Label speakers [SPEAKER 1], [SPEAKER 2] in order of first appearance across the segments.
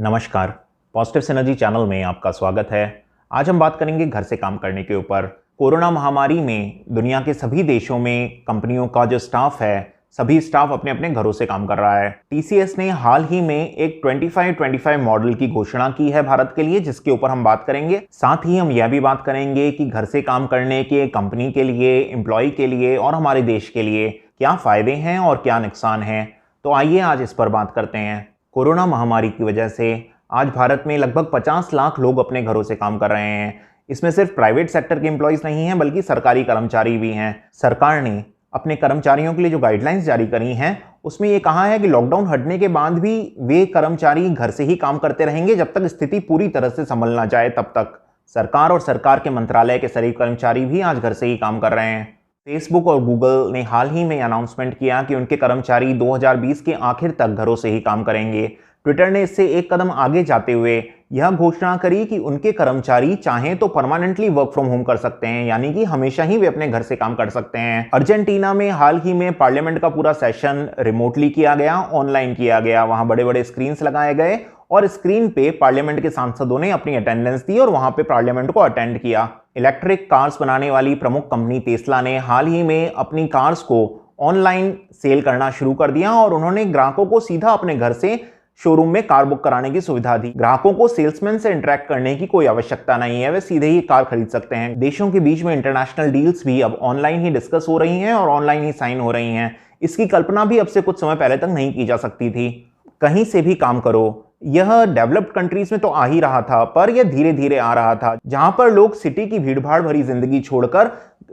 [SPEAKER 1] नमस्कार। Positive synergy channel में आपका स्वागत है। आज हम बात करेंगे घर से काम करने के ऊपर। कोरोना महामारी में दुनिया के सभी देशों में कंपनियों का जो स्टाफ है, सभी स्टाफ अपने अपने घरों से काम कर रहा है। टीसीएस ने हाल ही में एक 25-25 मॉडल की घोषणा की है भारत के लिए, जिसके ऊपर हम बात करेंगे। साथ ही हम यह भी बात करेंगे कि घर से काम करने के कंपनी के लिए, एम्प्लॉय के लिए और हमारे देश के लिए क्या फायदे हैं और क्या नुकसान हैं। तो आइए आज इस पर बात करते हैं। कोरोना महामारी की वजह से आज भारत में लगभग 50 लाख लोग अपने घरों से काम कर रहे हैं। इसमें सिर्फ प्राइवेट सेक्टर के एम्प्लॉयज नहीं हैं, बल्कि सरकारी कर्मचारी भी हैं। सरकार ने अपने कर्मचारियों के लिए जो गाइडलाइंस जारी करी हैं, उसमें ये कहा है कि लॉकडाउन हटने के बाद भी वे कर्मचारी घर से ही काम करते रहेंगे जब तक स्थिति पूरी तरह से संभल ना जाए। तब तक सरकार और सरकार के मंत्रालय के सभी कर्मचारी भी आज घर से ही काम कर रहे हैं। फेसबुक और गूगल ने हाल ही में अनाउंसमेंट किया कि उनके कर्मचारी 2020 के आखिर तक घरों से ही काम करेंगे। ट्विटर ने इससे एक कदम आगे जाते हुए यह घोषणा करी कि उनके कर्मचारी चाहें तो परमानेंटली वर्क फ्रॉम होम कर सकते हैं, यानी कि हमेशा ही वे अपने घर से काम कर सकते हैं। अर्जेंटीना में हाल ही में पार्लियामेंट का पूरा सेशन रिमोटली किया गया, ऑनलाइन किया गया। वहां बड़े बड़े स्क्रीन लगाए गए और स्क्रीन पे पार्लियामेंट के सांसदों ने अपनी अटेंडेंस दी और वहां पे पार्लियामेंट को अटेंड किया। इलेक्ट्रिक कार्स बनाने वाली प्रमुख कंपनी टेस्ला ने हाल ही में अपनी कार्स को ऑनलाइन सेल करना शुरू कर दिया और उन्होंने ग्राहकों को सीधा अपने घर से शोरूम में कार बुक कराने की सुविधा दी। ग्राहकों को सेल्समैन से इंटरेक्ट करने की कोई आवश्यकता नहीं है, वे सीधे ही कार खरीद सकते हैं। देशों के बीच में इंटरनेशनल डील्स भी अब ऑनलाइन ही डिस्कस हो रही हैं और ऑनलाइन ही साइन हो रही हैं। इसकी कल्पना भी अब से कुछ समय पहले तक नहीं की जा सकती थी। कहीं से भी काम करो, यह डेवलप्ड कंट्रीज में तो आ ही रहा था, पर यह धीरे धीरे आ रहा था। जहां पर लोग सिटी की भीड़भाड़ भरी जिंदगी छोड़कर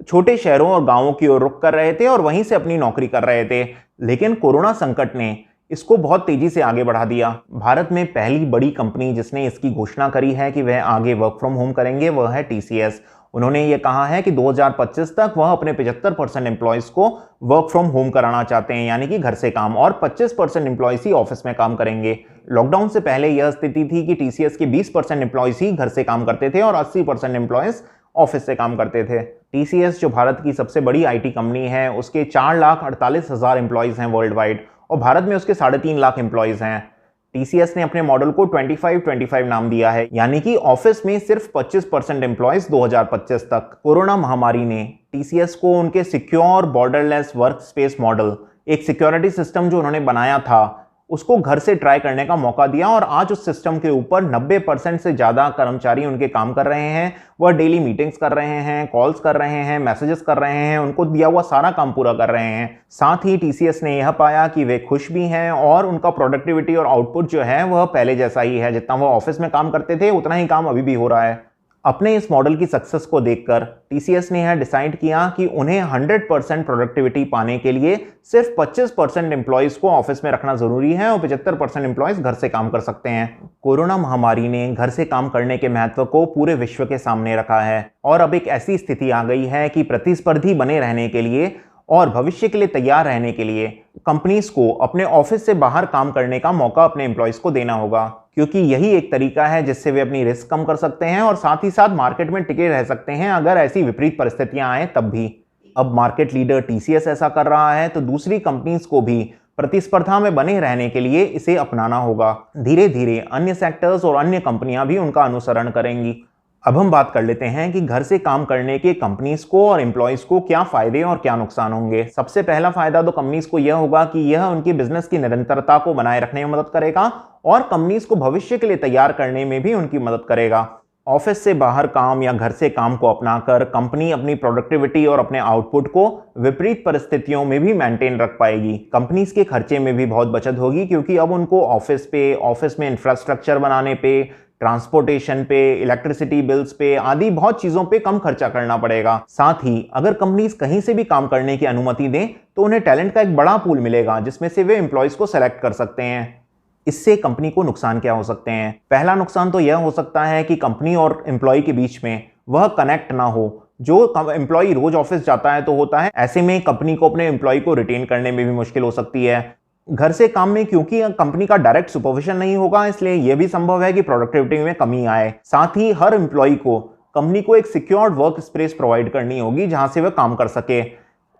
[SPEAKER 1] छोटे शहरों और गांवों की ओर रुख कर रहे थे और वहीं से अपनी नौकरी कर रहे थे। लेकिन कोरोना संकट ने इसको बहुत तेजी से आगे बढ़ा दिया। भारत में पहली बड़ी कंपनी जिसने इसकी घोषणा करी है कि वह आगे वर्क फ्रॉम होम करेंगे, वह है टीसीएस। उन्होंने ये कहा है कि 2025 तक वह अपने 75% एम्प्लॉयज को वर्क फ्रॉम होम कराना चाहते हैं, यानी कि घर से काम, और 25% एम्प्लॉयज ही ऑफिस में काम करेंगे। लॉकडाउन से पहले यह स्थिति थी कि टीसीएस के 20% एम्प्लॉयज ही घर से काम करते थे और 80% एम्प्लॉयज ऑफिस से काम करते थे। टीसीएस जो भारत की सबसे बड़ी आईटी कंपनी है, उसके 4,48,000 एम्प्लॉयज हैं वर्ल्ड वाइड और भारत में उसके 3.5 लाख एम्प्लॉयज हैं। टीसीएस ने अपने मॉडल को 25-25 नाम दिया है, यानी कि ऑफिस में सिर्फ 25% एम्प्लॉयज 2025 तक। कोरोना महामारी ने टीसीएस को उनके secure borderless work space model, एक सिक्योरिटी सिस्टम जो उन्होंने बनाया था, उसको घर से ट्राई करने का मौका दिया और आज उस सिस्टम के ऊपर 90% से ज्यादा कर्मचारी उनके काम कर रहे हैं। वह डेली मीटिंग्स कर रहे हैं, कॉल्स कर रहे हैं, मैसेजेस कर रहे हैं, उनको दिया हुआ सारा काम पूरा कर रहे हैं। साथ ही टीसीएस ने यह पाया कि वे खुश भी हैं और उनका प्रोडक्टिविटी और आउटपुट जो है वह पहले जैसा ही है। जितना वो ऑफिस में काम करते थे उतना ही काम अभी भी हो रहा है। अपने इस मॉडल की सक्सेस को देखकर टीसीएस ने यह डिसाइड किया कि उन्हें 100% प्रोडक्टिविटी पाने के लिए सिर्फ 25% एम्प्लॉयज को ऑफिस में रखना जरूरी है और 75% एम्प्लॉयज घर से काम कर सकते हैं। कोरोना महामारी ने घर से काम करने के महत्व को पूरे विश्व के सामने रखा है और अब एक ऐसी स्थिति आ गई है कि प्रतिस्पर्धी बने रहने के लिए और भविष्य के लिए तैयार रहने के लिए कंपनीज को अपने ऑफिस से बाहर काम करने का मौका अपने एम्प्लॉयज को देना होगा, क्योंकि यही एक तरीका है जिससे वे अपनी रिस्क कम कर सकते हैं और साथ ही साथ मार्केट में टिके रह सकते हैं अगर ऐसी विपरीत परिस्थितियां आए तब भी। अब मार्केट लीडर टीसीएस ऐसा कर रहा है तो दूसरी कंपनीज को भी प्रतिस्पर्धा में बने रहने के लिए इसे अपनाना होगा। धीरे धीरे अन्य सेक्टर्स और अन्य कंपनियां भी उनका अनुसरण करेंगी। अब हम बात कर लेते हैं कि घर से काम करने के कंपनीज को और एम्प्लॉयज को क्या फायदे और क्या नुकसान होंगे। सबसे पहला फायदा तो कंपनीज को यह होगा कि यह उनकी बिजनेस की निरंतरता को बनाए रखने में मदद करेगा और कंपनीज को भविष्य के लिए तैयार करने में भी उनकी मदद करेगा। ऑफिस से बाहर काम या घर से काम को अपनाकर कंपनी अपनी प्रोडक्टिविटी और अपने आउटपुट को विपरीत परिस्थितियों में भी मेंटेन रख पाएगी। कंपनीज के खर्चे में भी बहुत बचत होगी, क्योंकि अब उनको ऑफिस में इंफ्रास्ट्रक्चर बनाने पे, ट्रांसपोर्टेशन पे, इलेक्ट्रिसिटी बिल्स पे आदि बहुत चीजों पे कम खर्चा करना पड़ेगा। साथ ही अगर कंपनीज कहीं से भी काम करने की अनुमति दें तो उन्हें टैलेंट का एक बड़ा पूल मिलेगा जिसमें से वे एम्प्लॉयज को सेलेक्ट कर सकते हैं। इससे कंपनी को नुकसान क्या हो सकते हैं? पहला नुकसान तो यह हो सकता है कि कंपनी और एम्प्लॉय के बीच में वह कनेक्ट ना हो। जो एम्प्लॉय रोज ऑफिस जाता है तो होता है, ऐसे में कंपनी को अपने एम्प्लॉय को रिटेन करने में भी मुश्किल हो सकती है। घर से काम में क्योंकि कंपनी का डायरेक्ट सुपरविजन नहीं होगा, इसलिए यह भी संभव है कि प्रोडक्टिविटी में कमी आए। साथ ही हर एम्प्लॉय को कंपनी को एक सिक्योर्ड वर्क स्पेस प्रोवाइड करनी होगी जहां से वह काम कर सके।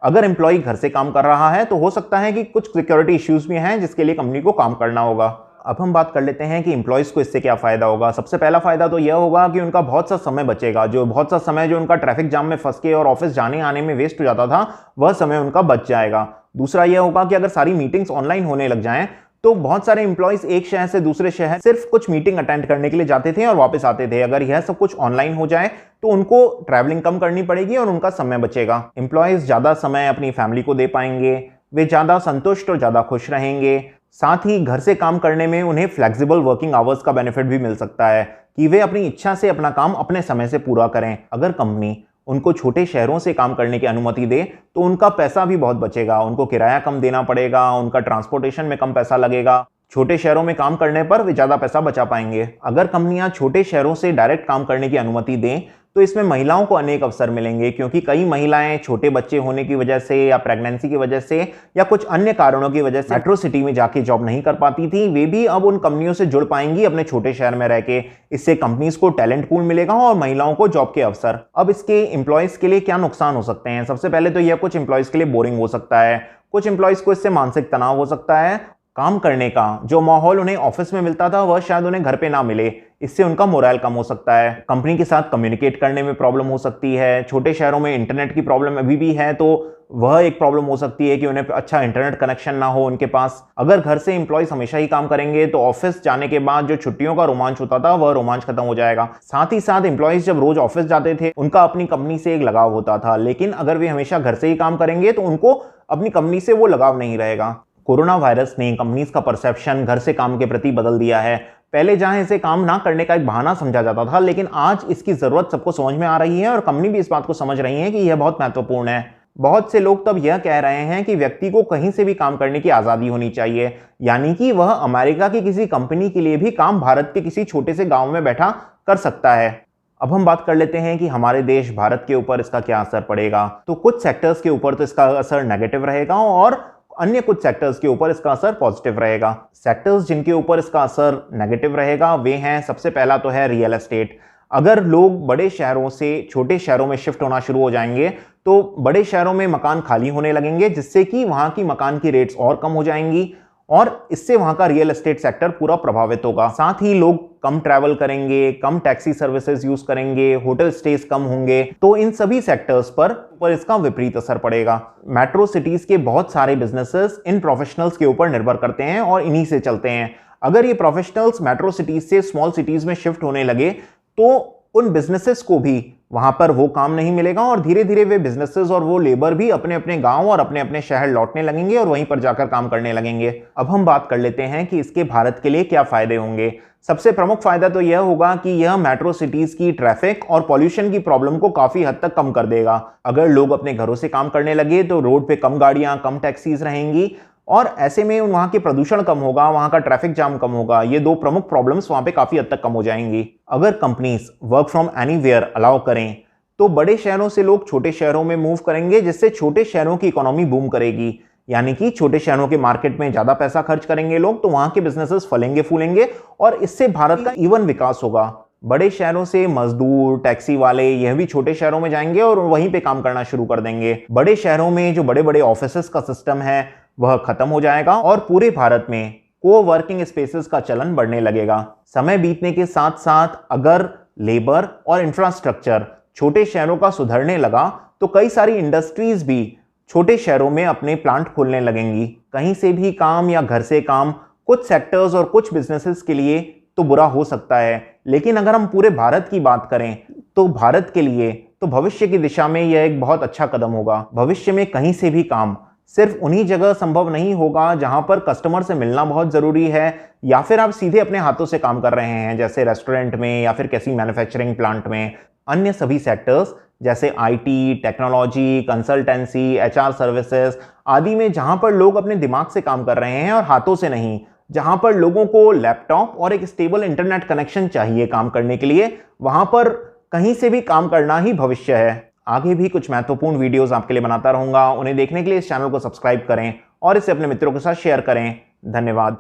[SPEAKER 1] अगर एम्प्लॉय घर से काम कर रहा है तो हो सकता है कि कुछ सिक्योरिटी इश्यूज भी हैं जिसके लिए कंपनी को काम करना होगा। अब हम बात कर लेते हैं कि एम्प्लॉयज़ को इससे क्या फ़ायदा होगा। सबसे पहला फ़ायदा तो यह होगा कि उनका बहुत सा समय बचेगा। बहुत सा समय जो उनका ट्रैफिक जाम में फंस के और ऑफिस जाने आने में वेस्ट हो जाता था, वह समय उनका बच जाएगा। दूसरा यह होगा कि अगर सारी मीटिंग्स ऑनलाइन होने लग जाएं तो बहुत सारे एम्प्लॉयज़ एक शहर से दूसरे शहर सिर्फ कुछ मीटिंग अटेंड करने के लिए जाते थे और वापस आते थे। अगर यह सब कुछ ऑनलाइन हो जाए तो उनको ट्रैवलिंग कम करनी पड़ेगी और उनका समय बचेगा। एम्प्लॉयज़ ज़्यादा समय अपनी फैमिली को दे पाएंगे, वे ज़्यादा संतुष्ट और ज़्यादा खुश रहेंगे। साथ ही घर से काम करने में उन्हें फ्लेक्सिबल वर्किंग आवर्स का बेनिफिट भी मिल सकता है कि वे अपनी इच्छा से अपना काम अपने समय से पूरा करें। अगर कंपनी उनको छोटे शहरों से काम करने की अनुमति दे तो उनका पैसा भी बहुत बचेगा, उनको किराया कम देना पड़ेगा, उनका ट्रांसपोर्टेशन में कम पैसा लगेगा। छोटे शहरों में काम करने पर वे ज़्यादा पैसा बचा पाएंगे। अगर कंपनियां छोटे शहरों से डायरेक्ट काम करने की अनुमति दें तो इसमें महिलाओं को अनेक अवसर मिलेंगे, क्योंकि कई महिलाएं छोटे बच्चे होने की वजह से या प्रेगनेंसी की वजह से या कुछ अन्य कारणों की वजह से मेट्रो सिटी में जाके जॉब नहीं कर पाती थी। वे भी अब उन कंपनियों से जुड़ पाएंगी अपने छोटे शहर में रह के। इससे कंपनीज को टैलेंट पूल मिलेगा और महिलाओं को जॉब के अवसर। अब इसके एम्प्लॉयज के लिए क्या नुकसान हो सकते हैं? सबसे पहले तो यह कुछ एम्प्लॉयज के लिए बोरिंग हो सकता है, कुछ एम्प्लॉयज को इससे मानसिक तनाव हो सकता है। काम करने का जो माहौल उन्हें ऑफिस में मिलता था वह शायद उन्हें घर पे ना मिले, इससे उनका मोरल कम हो सकता है। कंपनी के साथ कम्युनिकेट करने में प्रॉब्लम हो सकती है। छोटे शहरों में इंटरनेट की प्रॉब्लम अभी भी है, तो वह एक प्रॉब्लम हो सकती है कि उन्हें अच्छा इंटरनेट कनेक्शन ना हो उनके पास। अगर घर से एम्प्लॉयज हमेशा ही काम करेंगे तो ऑफिस जाने के बाद जो छुट्टियों का रोमांच होता था वह रोमांच खत्म हो जाएगा। साथ ही साथ एम्प्लॉयज जब रोज ऑफिस जाते थे उनका अपनी कंपनी से एक लगाव होता था, लेकिन अगर वे हमेशा घर से ही काम करेंगे तो उनको अपनी कंपनी से वो लगाव नहीं रहेगा। कोरोना वायरस ने कंपनीज का परसेप्शन घर से काम के प्रति बदल दिया है। पहले जहां इसे काम ना करने का एक बहाना समझा जाता था, लेकिन आज इसकी जरूरत सबको समझ में आ रही है और कंपनी भी इस बात को समझ रही है कि यह बहुत महत्वपूर्ण है। बहुत से लोग तब यह कह रहे हैं कि व्यक्ति को कहीं से भी काम करने की आजादी होनी चाहिए, यानी कि वह अमेरिका की किसी कंपनी के लिए भी काम भारत के किसी छोटे से गांव में बैठा कर सकता है। अब हम बात कर लेते हैं कि हमारे देश भारत के ऊपर इसका क्या असर पड़ेगा। तो कुछ सेक्टर्स के ऊपर तो इसका असर नेगेटिव रहेगा और अन्य कुछ सेक्टर्स के ऊपर इसका असर पॉजिटिव रहेगा। सेक्टर्स जिनके ऊपर इसका असर नेगेटिव रहेगा वे हैं, सबसे पहला तो है रियल एस्टेट। अगर लोग बड़े शहरों से छोटे शहरों में शिफ्ट होना शुरू हो जाएंगे तो बड़े शहरों में मकान खाली होने लगेंगे, जिससे कि वहां की मकान की रेट्स और कम हो जाएंगी और इससे वहां का रियल एस्टेट सेक्टर पूरा प्रभावित होगा। साथ ही लोग कम ट्रैवल करेंगे, कम टैक्सी सर्विसेज यूज करेंगे, होटल स्टेज कम होंगे, तो इन सभी सेक्टर्स पर इसका विपरीत असर पड़ेगा। मेट्रो सिटीज के बहुत सारे बिजनेसेस इन प्रोफेशनल्स के ऊपर निर्भर करते हैं और इन्हीं से चलते हैं। अगर ये प्रोफेशनल्स मेट्रो सिटीज से स्मॉल सिटीज में शिफ्ट होने लगे तो उन बिजनेसेस को भी वहां पर वो काम नहीं मिलेगा और धीरे धीरे वे बिजनेसेस और वो लेबर भी अपने अपने गांव और अपने अपने शहर लौटने लगेंगे और वहीं पर जाकर काम करने लगेंगे। अब हम बात कर लेते हैं कि इसके भारत के लिए क्या फायदे होंगे। सबसे प्रमुख फायदा तो यह होगा कि यह मेट्रो सिटीज की ट्रैफिक और पॉल्यूशन की प्रॉब्लम को काफी हद तक कम कर देगा। अगर लोग अपने घरों से काम करने लगे तो रोड पे कम गाड़ियां, कम टैक्सीज रहेंगी और ऐसे में वहां के प्रदूषण कम होगा, वहां का ट्रैफिक जाम कम होगा। ये दो प्रमुख प्रॉब्लम्स वहां पे काफी हद तक कम हो जाएंगी। अगर companies work from anywhere allow करें तो बड़े शहरों से लोग छोटे शहरों में मूव करेंगे, जिससे छोटे शहरों की इकोनॉमी बूम करेगी। यानी कि छोटे शहरों के मार्केट में ज्यादा पैसा खर्च करेंगे लोग तो वहां के बिजनेसेस फलेंगे फूलेंगे और इससे भारत का इवन विकास होगा। बड़े शहरों से मजदूर, टैक्सी वाले यह भी छोटे शहरों में जाएंगे और वहीं पे काम करना शुरू कर देंगे। बड़े शहरों में जो बड़े बड़े ऑफिसेस का सिस्टम है वह खत्म हो जाएगा और पूरे भारत में को वर्किंग स्पेसेस का चलन बढ़ने लगेगा। समय बीतने के साथ साथ अगर लेबर और इंफ्रास्ट्रक्चर छोटे शहरों का सुधरने लगा तो कई सारी इंडस्ट्रीज भी छोटे शहरों में अपने प्लांट खोलने लगेंगी। कहीं से भी काम या घर से काम कुछ सेक्टर्स और कुछ बिजनेसेस के लिए तो बुरा हो सकता है, लेकिन अगर हम पूरे भारत की बात करें तो भारत के लिए तो भविष्य की दिशा में यह एक बहुत अच्छा कदम होगा। भविष्य में कहीं से भी काम सिर्फ उन्हीं जगह संभव नहीं होगा जहां पर कस्टमर से मिलना बहुत जरूरी है या फिर आप सीधे अपने हाथों से काम कर रहे हैं, जैसे रेस्टोरेंट में या फिर किसी मैन्युफैक्चरिंग प्लांट में। अन्य सभी सेक्टर्स जैसे IT, technology, consultancy, HR services आदि में जहां पर लोग अपने दिमाग से काम कर रहे हैं और हाथों से नहीं, जहां पर लोगों को लैपटॉप और एक स्टेबल इंटरनेट कनेक्शन चाहिए काम करने के लिए, वहां पर कहीं से भी काम करना ही भविष्य है। आगे भी कुछ महत्वपूर्ण वीडियोस आपके लिए बनाता रहूंगा। उन्हें देखने के लिए इस चैनल को सब्सक्राइब करें और इसे अपने मित्रों के साथ शेयर करें। धन्यवाद।